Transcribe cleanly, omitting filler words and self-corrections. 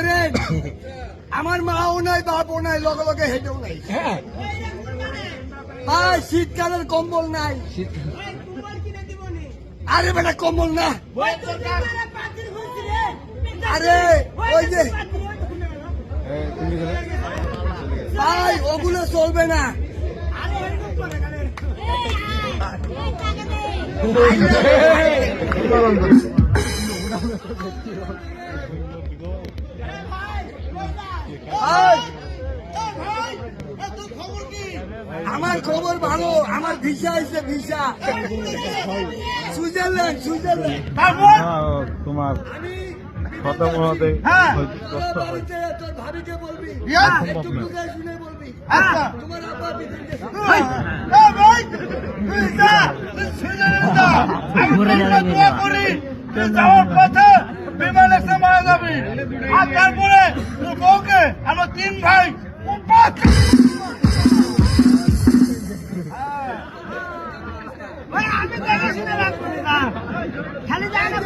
করেন আমার মাও নাই বাপও নাই লগে লগে হেঁটেও নাই ভাই শীতকালের কম্বল নাই আরে বেটা কম্বল না আরে ওই যে ভাই ওগুলো চলবে না আমার খবর ভালো আমার ভিসা হয়েছে ভিসা সুইজারল্যান্ড তোমার খতম হতে তোর ভাবিকে বলবি একটু বুঝে শুনে বলবি তোমার আব্বা যাওয়ার পথে বিমান এসে মারা যাবে আর তারপরে তোর বউকে আমার 3 ভাই আমি দেখাশোনা রাখবো না খালি জায়গা